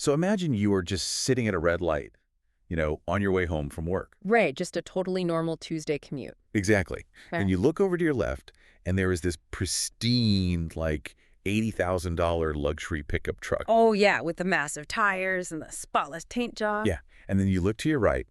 So imagine you are just sitting at a red light, on your way home from work. Right, just a totally normal Tuesday commute. Exactly. Okay. And you look over to your left, and there is this pristine, like, $80,000 luxury pickup truck. Oh, yeah, with the massive tires and the spotless paint job. Yeah. And then you look to your right,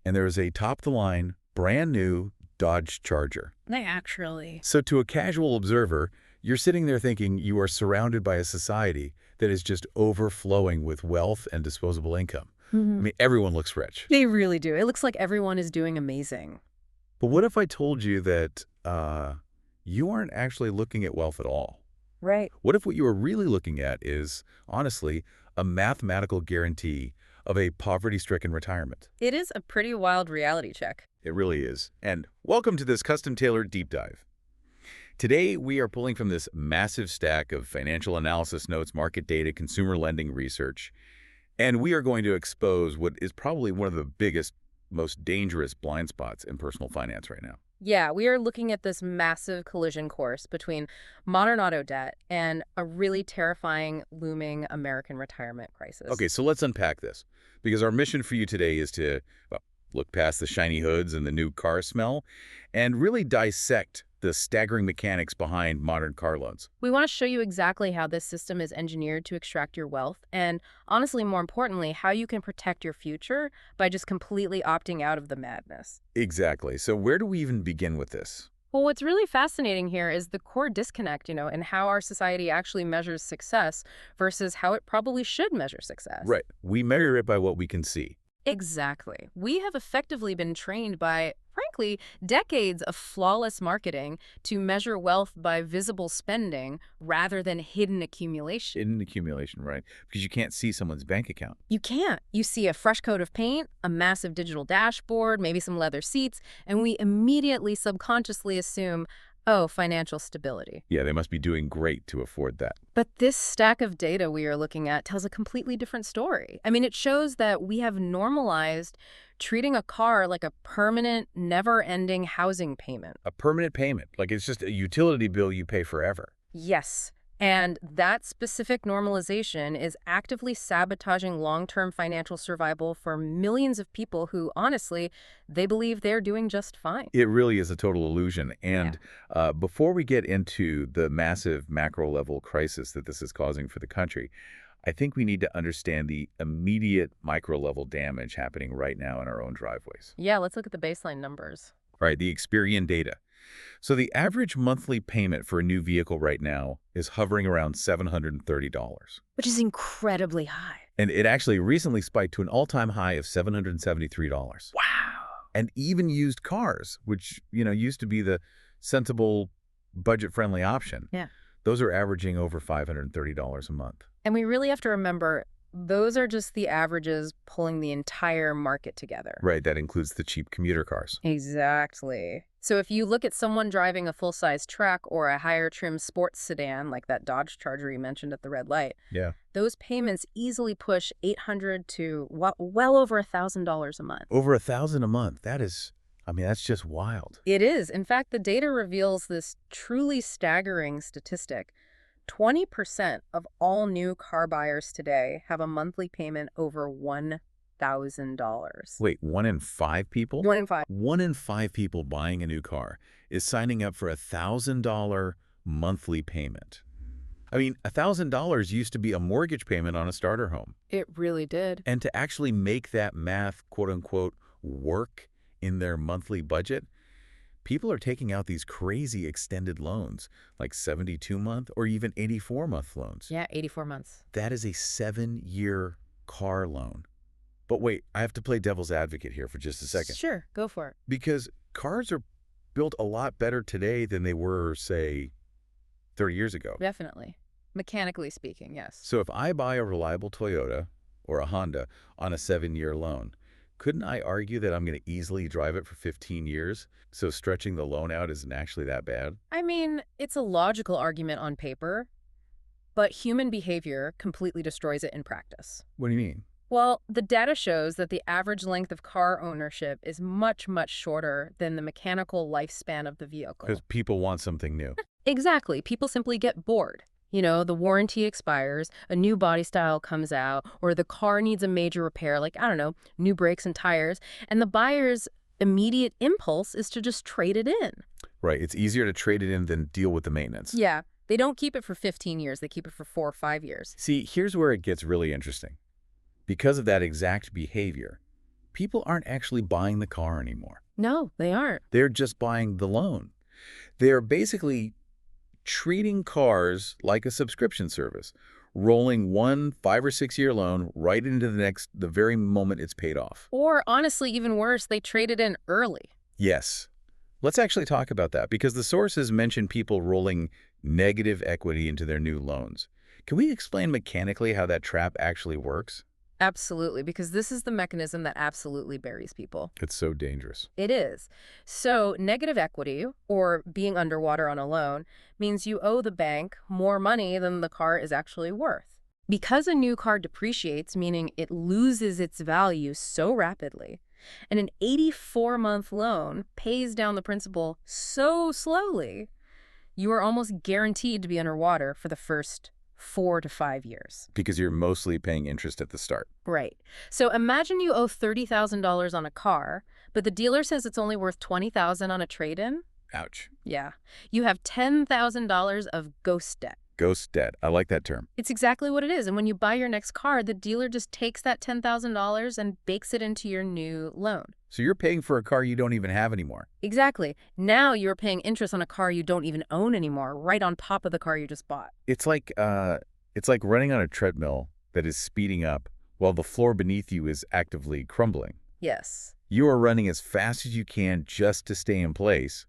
and there is a top-of-the-line, brand-new Dodge Charger. Naturally. So to a casual observer, you're sitting there thinking you are surrounded by a society that is just overflowing with wealth and disposable income. I mean, everyone looks rich. They really do. It looks like everyone is doing amazing. But what if I told you that you aren't actually looking at wealth at all? Right. What if what you are really looking at is, honestly, a mathematical guarantee of a poverty-stricken retirement? It is a pretty wild reality check. It really is. And welcome to this custom-tailored deep dive. Today, we are pulling from this massive stack of financial analysis notes, market data, consumer lending research, and we are going to expose what is probably one of the biggest, most dangerous blind spots in personal finance right now. Yeah, we are looking at this massive collision course between modern auto debt and a really terrifying looming American retirement crisis. Okay, so let's unpack this, because our mission for you today is to, well, look past the shiny hoods and the new car smell and really dissect the staggering mechanics behind modern car loans. We want to show you exactly how this system is engineered to extract your wealth and, honestly, more importantly, how you can protect your future by just completely opting out of the madness. Exactly. So where do we even begin with this? Well, what's really fascinating here is the core disconnect, and how our society actually measures success versus how it probably should measure success. Right. We measure it by what we can see. Exactly. We have effectively been trained by, frankly, decades of flawless marketing to measure wealth by visible spending rather than hidden accumulation. Hidden accumulation, right? Because you can't see someone's bank account. You can't. You see a fresh coat of paint, a massive digital dashboard, maybe some leather seats, and we immediately subconsciously assume, oh, financial stability. Yeah, they must be doing great to afford that. But this stack of data we are looking at tells a completely different story. I mean, it shows that we have normalized treating a car like a permanent, never-ending housing payment. A permanent payment, like it's just a utility bill you pay forever. Yes. And that specific normalization is actively sabotaging long-term financial survival for millions of people who, honestly, they believe they're doing just fine. It really is a total illusion. And before we get into the massive macro-level crisis that this is causing for the country, I think we need to understand the immediate micro-level damage happening right now in our own driveways. Yeah, let's look at the baseline numbers. Right, the Experian data. So the average monthly payment for a new vehicle right now is hovering around $730. Which is incredibly high. And it actually recently spiked to an all-time high of $773. Wow. And even used cars, which, used to be the sensible, budget-friendly option. Yeah. Those are averaging over $530 a month. And we really have to remember, those are just the averages pulling the entire market together. Right, that includes the cheap commuter cars. Exactly. So if you look at someone driving a full-size truck or a higher trim sports sedan, like that Dodge Charger you mentioned at the red light, Yeah. those payments easily push $800 to well over $1,000 a month. Over $1,000 a month. That's just wild. It is. In fact, the data reveals this truly staggering statistic. 20% of all new car buyers today have a monthly payment over $1,000. Wait, 1 in 5 people? 1 in 5. 1 in 5 people buying a new car is signing up for a $1,000 monthly payment. I mean, $1,000 used to be a mortgage payment on a starter home. It really did. And to actually make that math, quote unquote, work in their monthly budget, people are taking out these crazy extended loans, like 72-month or even 84-month loans. Yeah, 84 months. That is a 7-year car loan. But wait, I have to play devil's advocate here for just a second. Sure, go for it. Because cars are built a lot better today than they were, say, 30 years ago. Definitely. Mechanically speaking, yes. So if I buy a reliable Toyota or a Honda on a 7-year loan, couldn't I argue that I'm going to easily drive it for 15 years? So stretching the loan out isn't actually that bad? I mean, it's a logical argument on paper, but human behavior completely destroys it in practice. What do you mean? Well, the data shows that the average length of car ownership is much, much shorter than the mechanical lifespan of the vehicle. Because people want something new. Exactly. People simply get bored. The warranty expires, a new body style comes out, or the car needs a major repair, like, I don't know, new brakes and tires, and the buyer's immediate impulse is to just trade it in. Right. It's easier to trade it in than deal with the maintenance. Yeah, they don't keep it for 15 years. They keep it for 4 or 5 years. See, here's where it gets really interesting. Because of that exact behavior, people aren't actually buying the car anymore. No, they aren't. They're just buying the loan. They're basically treating cars like a subscription service, rolling one 5 or 6 year loan right into the very moment it's paid off. Or honestly, even worse, they trade it in early. Yes. Let's actually talk about that because the sources mention people rolling negative equity into their new loans. Can we explain mechanically how that trap actually works? Absolutely, because this is the mechanism that absolutely buries people. It's so dangerous. It is. So negative equity, or being underwater on a loan, means you owe the bank more money than the car is actually worth. Because a new car depreciates, meaning it loses its value so rapidly, and an 84-month loan pays down the principal so slowly, you are almost guaranteed to be underwater for the first 4 to 5 years. Because you're mostly paying interest at the start. Right. So imagine you owe $30,000 on a car, but the dealer says it's only worth $20,000 on a trade-in. Ouch. Yeah. You have $10,000 of ghost debt. Ghost debt. I like that term. It's exactly what it is. And when you buy your next car, the dealer just takes that $10,000 and bakes it into your new loan. So you're paying for a car you don't even have anymore. Exactly. Now you're paying interest on a car you don't even own anymore, right on top of the car you just bought. It's like running on a treadmill that is speeding up while the floor beneath you is actively crumbling. Yes. You are running as fast as you can just to stay in place,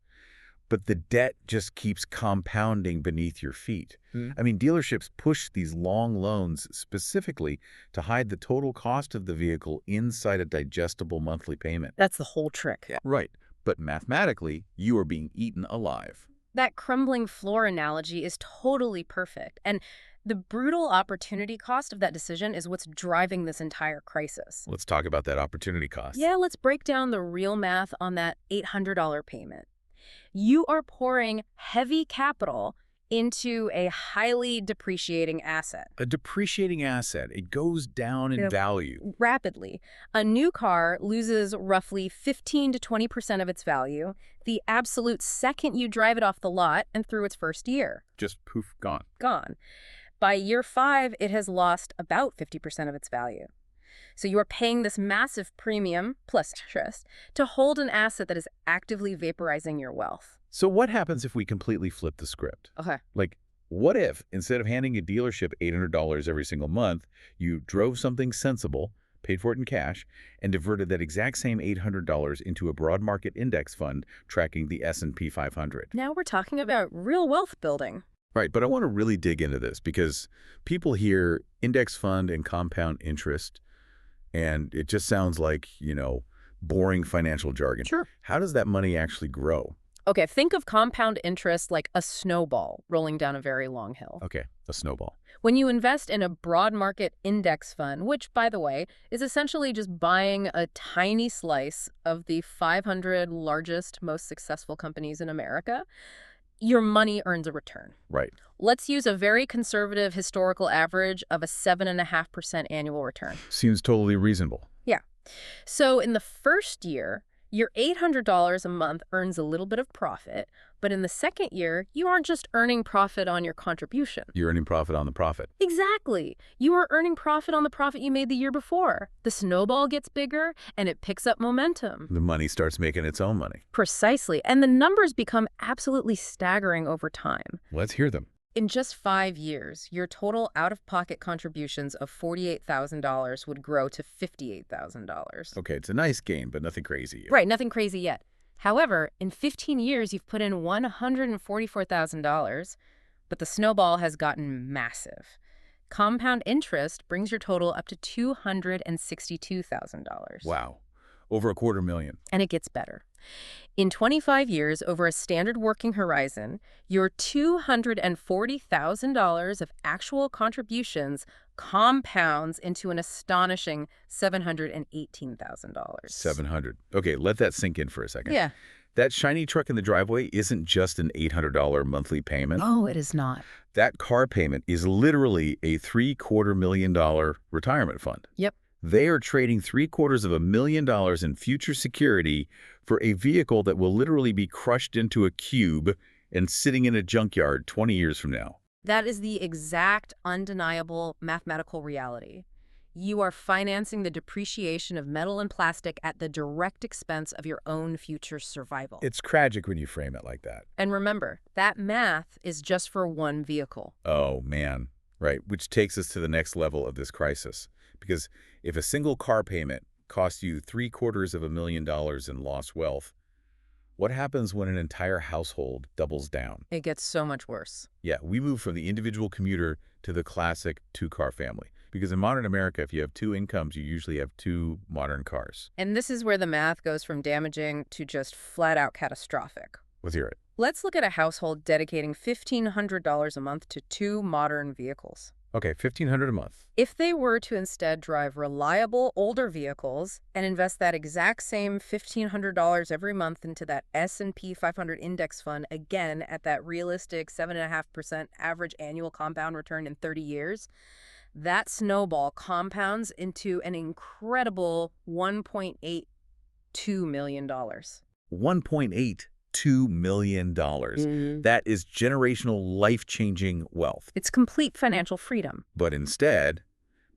but the debt just keeps compounding beneath your feet. I mean, dealerships push these long loans specifically to hide the total cost of the vehicle inside a digestible monthly payment. That's the whole trick. Right. But mathematically, you are being eaten alive. That crumbling floor analogy is totally perfect. And the brutal opportunity cost of that decision is what's driving this entire crisis. Let's talk about that opportunity cost. Yeah, let's break down the real math on that $800 payment. You are pouring heavy capital into a highly depreciating asset. A depreciating asset. It goes down in value. Rapidly. A new car loses roughly 15 to 20% of its value the absolute second you drive it off the lot and through its first year. Just poof, gone. Gone. By year 5, it has lost about 50% of its value. So you are paying this massive premium, plus interest, to hold an asset that is actively vaporizing your wealth. So what happens if we completely flip the script? Okay. Like, what if, instead of handing a dealership $800 every single month, you drove something sensible, paid for it in cash, and diverted that exact same $800 into a broad market index fund tracking the S&P 500? Now we're talking about real wealth building. Right, but I want to really dig into this because people hear index fund and compound interest, and it just sounds like, boring financial jargon. Sure. How does that money actually grow? Okay, think of compound interest like a snowball rolling down a very long hill. Okay, a snowball. When you invest in a broad market index fund, which, by the way, is essentially just buying a tiny slice of the 500 largest, most successful companies in America, your money earns a return. Right. Let's use a very conservative historical average of a 7.5% annual return. Seems totally reasonable. Yeah. So in the first year, your $800 a month earns a little bit of profit, but in the second year, you aren't just earning profit on your contribution. You're earning profit on the profit. Exactly. You are earning profit on the profit you made the year before. The snowball gets bigger, and it picks up momentum. The money starts making its own money. Precisely. And the numbers become absolutely staggering over time. Let's hear them. In just 5 years, your total out-of-pocket contributions of $48,000 would grow to $58,000. Okay, it's a nice gain, but nothing crazy. Right, nothing crazy yet. However, in 15 years, you've put in $144,000, but the snowball has gotten massive. Compound interest brings your total up to $262,000. Wow. Over $250,000. And it gets better. In 25 years, over a standard working horizon, your $240,000 of actual contributions compounds into an astonishing $718,000. 700. Okay, let that sink in for a second. Yeah. That shiny truck in the driveway isn't just an $800 monthly payment. No, it is not. That car payment is literally a $750,000 retirement fund. Yep. They are trading $750,000 in future security for a vehicle that will literally be crushed into a cube and sitting in a junkyard 20 years from now. That is the exact, undeniable mathematical reality. You are financing the depreciation of metal and plastic at the direct expense of your own future survival. It's tragic when you frame it like that. And remember, that math is just for one vehicle. Oh, man. Right, which takes us to the next level of this crisis. Because if a single car payment costs you $750,000 in lost wealth, what happens when an entire household doubles down? It gets so much worse. Yeah, we move from the individual commuter to the classic two-car family. Because in modern America, if you have two incomes, you usually have two modern cars. And this is where the math goes from damaging to just flat-out catastrophic. Let's hear it. Let's look at a household dedicating $1,500 a month to two modern vehicles. Okay, $1,500 a month. If they were to instead drive reliable, older vehicles and invest that exact same $1,500 every month into that S&P 500 index fund, again at that realistic 7.5% average annual compound return in 30 years, that snowball compounds into an incredible $1.82 million. $1.82 million. That is generational, life-changing wealth. It's complete financial freedom. But instead,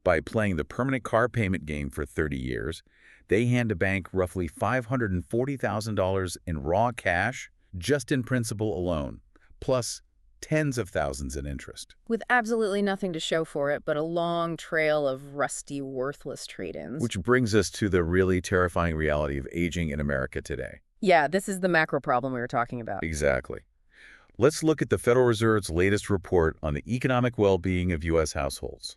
by playing the permanent car payment game for 30 years, they hand a bank roughly $540,000 in raw cash, just in principal alone, plus tens of thousands in interest. With absolutely nothing to show for it but a long trail of rusty, worthless trade-ins. Which brings us to the really terrifying reality of aging in America today. Yeah, this is the macro problem we were talking about. Exactly. Let's look at the Federal Reserve's latest report on the economic well-being of U.S. households.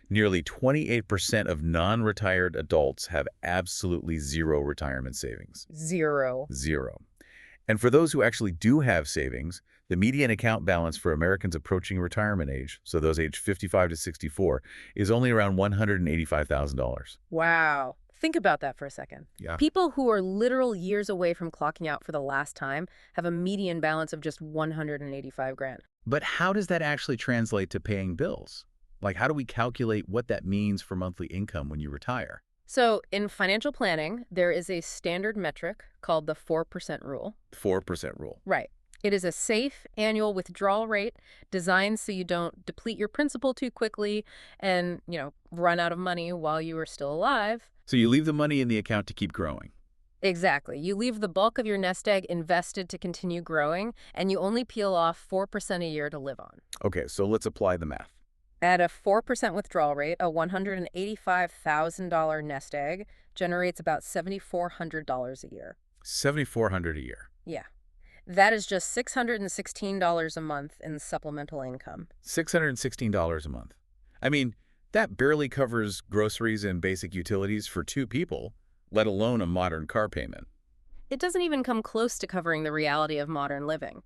Nearly 28% of non-retired adults have absolutely zero retirement savings. Zero. Zero. And for those who actually do have savings, the median account balance for Americans approaching retirement age, so those aged 55 to 64, is only around $185,000. Wow. Think about that for a second. Yeah. People who are literal years away from clocking out for the last time have a median balance of just $185,000. But how does that actually translate to paying bills? Like, how do we calculate what that means for monthly income when you retire? So in financial planning, there is a standard metric called the 4% rule. 4% rule. Right. It is a safe annual withdrawal rate designed so you don't deplete your principal too quickly and, run out of money while you are still alive. So you leave the money in the account to keep growing. Exactly. You leave the bulk of your nest egg invested to continue growing, and you only peel off 4% a year to live on. Okay, so let's apply the math. At a 4% withdrawal rate, a $185,000 nest egg generates about $7,400 a year. $7,400 a year. Yeah. That is just $616 a month in supplemental income. $616 a month. I mean, that barely covers groceries and basic utilities for two people, let alone a modern car payment. It doesn't even come close to covering the reality of modern living.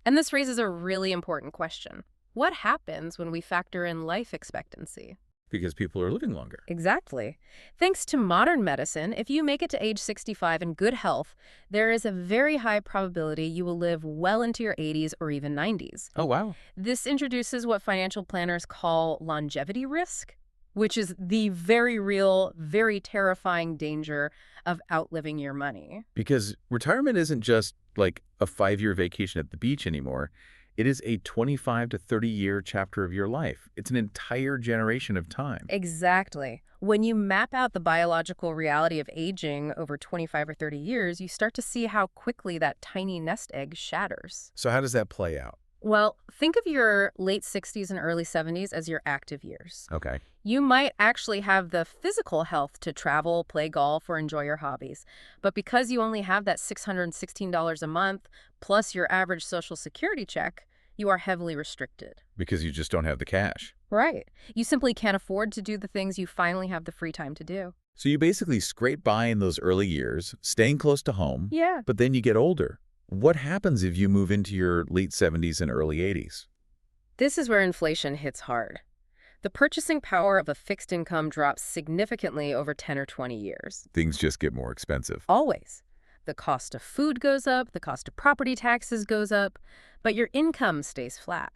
And this raises a really important question. What happens when we factor in life expectancy? Because people are living longer. Exactly. Thanks to modern medicine, if you make it to age 65 in good health, there is a very high probability you will live well into your 80s or even 90s. Oh, wow. This introduces what financial planners call longevity risk, which is the very real, very terrifying danger of outliving your money. Because retirement isn't just like a 5-year vacation at the beach anymore. It is a 25 to 30-year chapter of your life. It's an entire generation of time. Exactly. When you map out the biological reality of aging over 25 or 30 years, you start to see how quickly that tiny nest egg shatters. So how does that play out? Well, think of your late 60s and early 70s as your active years. Okay. You might actually have the physical health to travel, play golf, or enjoy your hobbies. But because you only have that $616 a month, plus your average Social Security check, you are heavily restricted. Because you just don't have the cash. Right. You simply can't afford to do the things you finally have the free time to do. So you basically scrape by in those early years, staying close to home. Yeah. But then you get older. What happens if you move into your late 70s and early 80s? This is where inflation hits hard. The purchasing power of a fixed income drops significantly over 10 or 20 years. Things just get more expensive. Always. The cost of food goes up, the cost of property taxes goes up, but your income stays flat.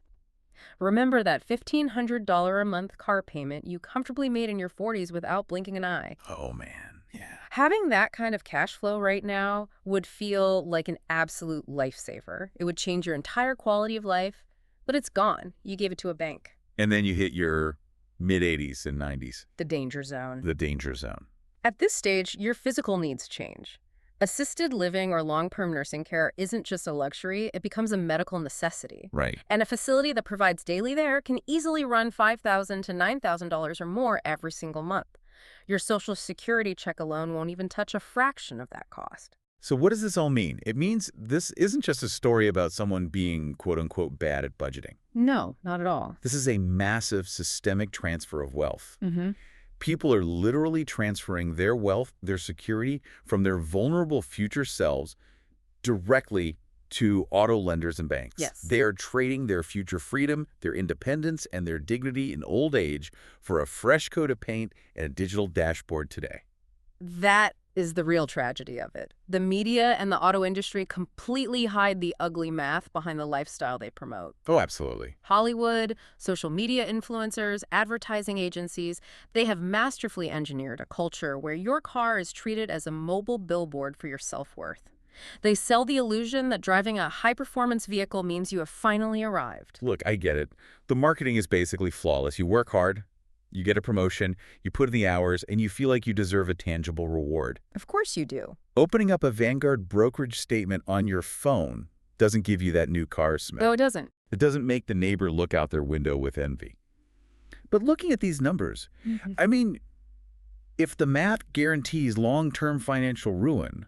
Remember that $1,500 a month car payment you comfortably made in your 40s without blinking an eye. Oh, man. Yeah. Having that kind of cash flow right now would feel like an absolute lifesaver. It would change your entire quality of life, but it's gone. You gave it to a bank. And then you hit your mid-80s and 90s. The danger zone. The danger zone. At this stage, your physical needs change. Assisted living or long-term nursing care isn't just a luxury, it becomes a medical necessity. Right. And a facility that provides daily care can easily run $5,000 to $9,000 or more every single month. Your Social Security check alone won't even touch a fraction of that cost. So what does this all mean? It means this isn't just a story about someone being quote-unquote bad at budgeting. No, not at all. This is a massive systemic transfer of wealth. Mm-hmm. People are literally transferring their wealth, their security, from their vulnerable future selves directly to auto lenders and banks. Yes. They are trading their future freedom, their independence, and their dignity in old age for a fresh coat of paint and a digital dashboard today. That is the real tragedy of it. The media and the auto industry completely hide the ugly math behind the lifestyle they promote. Oh, absolutely. Hollywood, social media influencers, advertising agencies, they have masterfully engineered a culture where your car is treated as a mobile billboard for your self-worth. They sell the illusion that driving a high-performance vehicle means you have finally arrived. Look, I get it. The marketing is basically flawless. You work hard, you get a promotion, you put in the hours, and you feel like you deserve a tangible reward. Of course you do. Opening up a Vanguard brokerage statement on your phone doesn't give you that new car smell. No, it doesn't. It doesn't make the neighbor look out their window with envy. But looking at these numbers, I mean, if the math guarantees long-term financial ruin,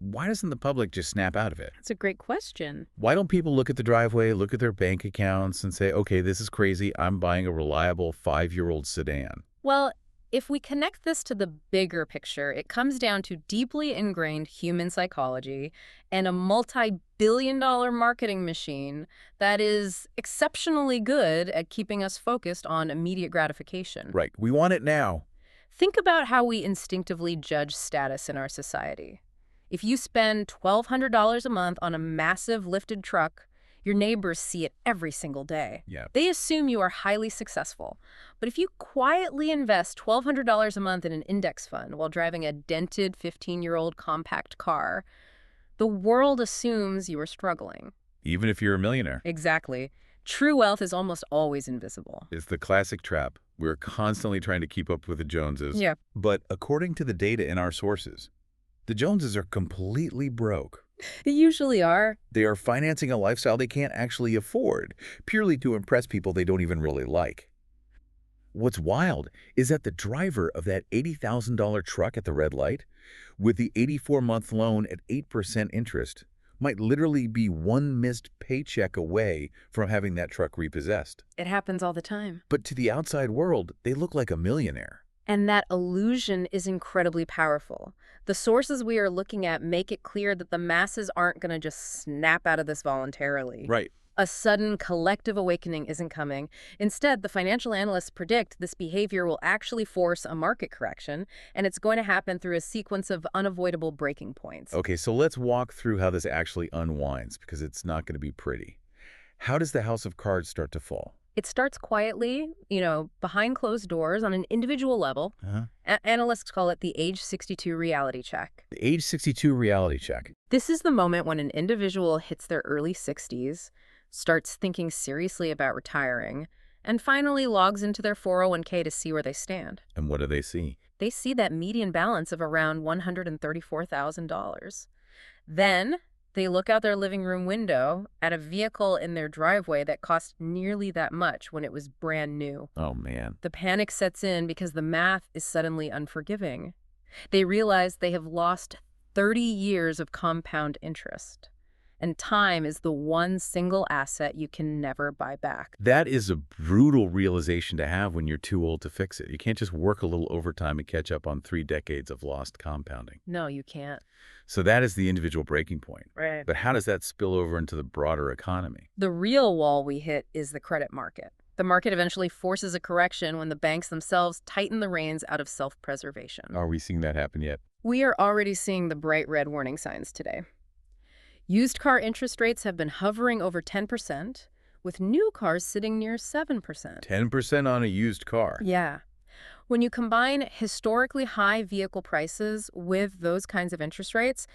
why doesn't the public just snap out of it? That's a great question. Why don't people look at the driveway, look at their bank accounts, and say, okay, this is crazy, I'm buying a reliable 5-year-old sedan? Well, if we connect this to the bigger picture, it comes down to deeply ingrained human psychology and a multi-billion-dollar marketing machine that is exceptionally good at keeping us focused on immediate gratification. Right, we want it now. Think about how we instinctively judge status in our society. If you spend $1,200 a month on a massive lifted truck, your neighbors see it every single day. Yeah. They assume you are highly successful. But if you quietly invest $1,200 a month in an index fund while driving a dented 15-year-old compact car, the world assumes you are struggling. Even if you're a millionaire. Exactly. True wealth is almost always invisible. It's the classic trap. We're constantly trying to keep up with the Joneses. Yeah. But according to the data in our sources, the Joneses are completely broke. They usually are. They are financing a lifestyle they can't actually afford, purely to impress people they don't even really like. What's wild is that the driver of that $80,000 truck at the red light, with the 84-month loan at 8% interest, might literally be one missed paycheck away from having that truck repossessed. It happens all the time. But to the outside world, they look like a millionaire. And that illusion is incredibly powerful. The sources we are looking at make it clear that the masses aren't going to just snap out of this voluntarily. Right. A sudden collective awakening isn't coming. Instead, the financial analysts predict this behavior will actually force a market correction, and it's going to happen through a sequence of unavoidable breaking points. Okay, so let's walk through how this actually unwinds, because it's not going to be pretty. How does the house of cards start to fall? It starts quietly, behind closed doors on an individual level. Analysts call it the age 62 reality check. The age 62 reality check. This is the moment when an individual hits their early 60s, starts thinking seriously about retiring, and finally logs into their 401k to see where they stand. And what do they see? They see that median balance of around $134,000. Then they look out their living room window at a vehicle in their driveway that cost nearly that much when it was brand new. Oh, man. The panic sets in because the math is suddenly unforgiving. They realize they have lost 30 years of compound interest. And time is the one single asset you can never buy back. That is a brutal realization to have when you're too old to fix it. You can't just work a little overtime and catch up on 3 decades of lost compounding. No, you can't. So that is the individual breaking point. Right. But how does that spill over into the broader economy? The real wall we hit is the credit market. The market eventually forces a correction when the banks themselves tighten the reins out of self-preservation. Are we seeing that happen yet? We are already seeing the bright red warning signs today. Used car interest rates have been hovering over 10%, with new cars sitting near 7%. 10% on a used car. Yeah. When you combine historically high vehicle prices with those kinds of interest rates,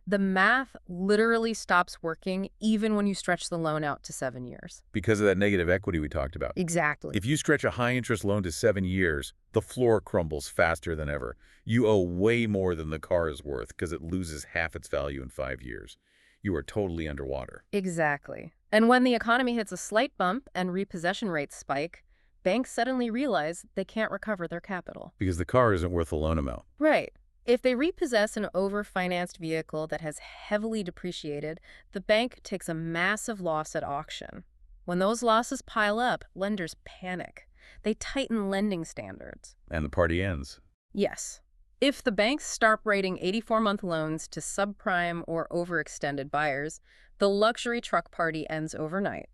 the math literally stops working even when you stretch the loan out to 7 years. Because of that negative equity we talked about. Exactly. If you stretch a high-interest loan to 7 years, the floor crumbles faster than ever. You owe way more than the car is worth because it loses half its value in 5 years. You are totally underwater. Exactly. And when the economy hits a slight bump and repossession rates spike, banks suddenly realize they can't recover their capital. Because the car isn't worth the loan amount. Right. If they repossess an overfinanced vehicle that has heavily depreciated, the bank takes a massive loss at auction. When those losses pile up, lenders panic. They tighten lending standards. And the party ends. Yes. If the banks start rating 84-month loans to subprime or overextended buyers, the luxury truck party ends overnight.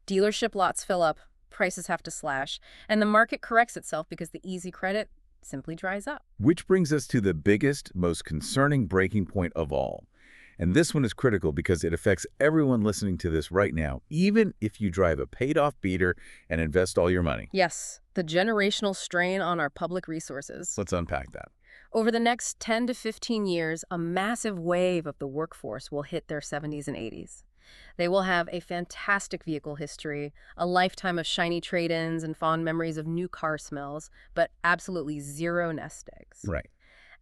Dealership lots fill up, prices have to slash, and the market corrects itself because the easy credit simply dries up. Which brings us to the biggest, most concerning breaking point of all. And this one is critical because it affects everyone listening to this right now, even if you drive a paid-off beater and invest all your money. Yes, the generational strain on our public resources. Let's unpack that. Over the next 10 to 15 years, a massive wave of the workforce will hit their 70s and 80s. They will have a fantastic vehicle history, a lifetime of shiny trade-ins and fond memories of new car smells, but absolutely zero nest eggs. Right.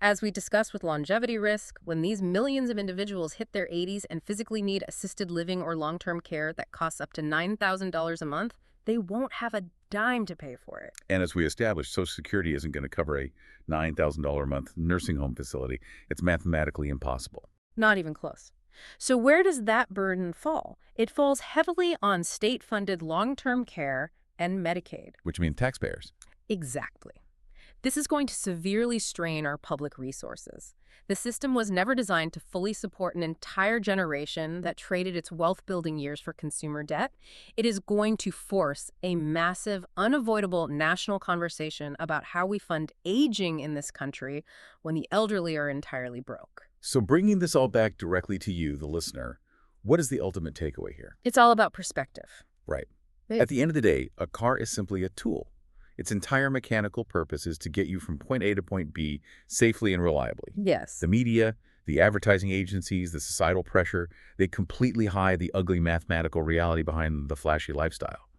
As we discussed with longevity risk, when these millions of individuals hit their 80s and physically need assisted living or long-term care that costs up to $9,000 a month, they won't have a dime to pay for it. And as we established, Social Security isn't going to cover a $9,000 a month nursing home facility. It's mathematically impossible. Not even close. So where does that burden fall? It falls heavily on state-funded long-term care and Medicaid. Which means taxpayers. Exactly. This is going to severely strain our public resources. The system was never designed to fully support an entire generation that traded its wealth-building years for consumer debt. It is going to force a massive, unavoidable national conversation about how we fund aging in this country when the elderly are entirely broke. So bringing this all back directly to you, the listener, what is the ultimate takeaway here? It's all about perspective. Right. At the end of the day, a car is simply a tool. Its entire mechanical purpose is to get you from point A to point B safely and reliably. Yes. The media, the advertising agencies, the societal pressure, they completely hide the ugly mathematical reality behind the flashy lifestyle.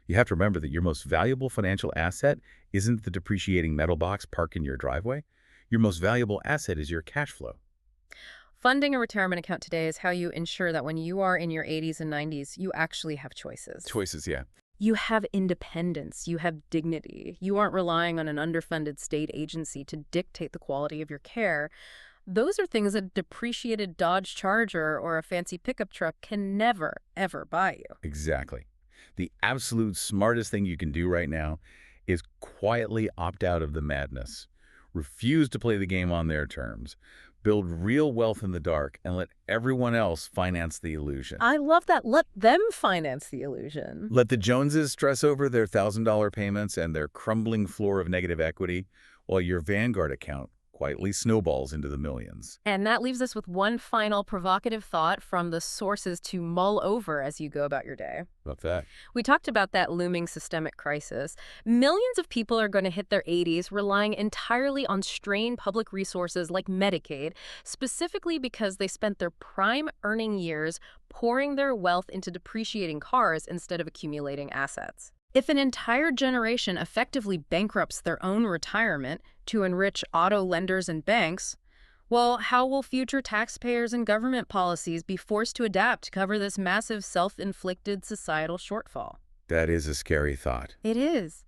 You have to remember that your most valuable financial asset isn't the depreciating metal box parked in your driveway. Your most valuable asset is your cash flow. Funding a retirement account today is how you ensure that when you are in your 80s and 90s, you actually have choices. Choices, yeah. You have independence, you have dignity. You aren't relying on an underfunded state agency to dictate the quality of your care. Those are things a depreciated Dodge Charger or a fancy pickup truck can never, ever buy you. Exactly. The absolute smartest thing you can do right now is quietly opt out of the madness. Refuse to play the game on their terms. Build real wealth in the dark and let everyone else finance the illusion. I love that. Let them finance the illusion. Let the Joneses stress over their $1,000 payments and their crumbling floor of negative equity, while your Vanguard account quietly snowballs into the millions. And that leaves us with one final provocative thought from the sources to mull over as you go about your day. About that. We talked about that looming systemic crisis. Millions of people are going to hit their 80s relying entirely on strained public resources like Medicaid, specifically because they spent their prime earning years pouring their wealth into depreciating cars instead of accumulating assets. If an entire generation effectively bankrupts their own retirement to enrich auto lenders and banks, well, how will future taxpayers and government policies be forced to adapt to cover this massive self-inflicted societal shortfall? That is a scary thought. It is.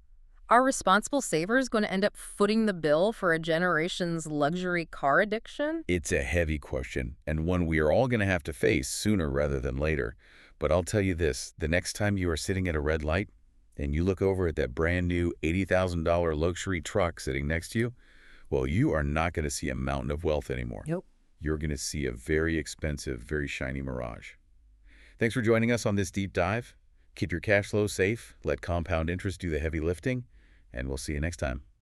Are responsible savers going to end up footing the bill for a generation's luxury car addiction? It's a heavy question, and one we are all going to have to face sooner rather than later. But I'll tell you this, the next time you are sitting at a red light, and you look over at that brand new $80,000 luxury truck sitting next to you, well, you are not going to see a mountain of wealth anymore. Nope. You're going to see a very expensive, very shiny mirage. Thanks for joining us on this deep dive. Keep your cash flow safe, let compound interest do the heavy lifting, and we'll see you next time.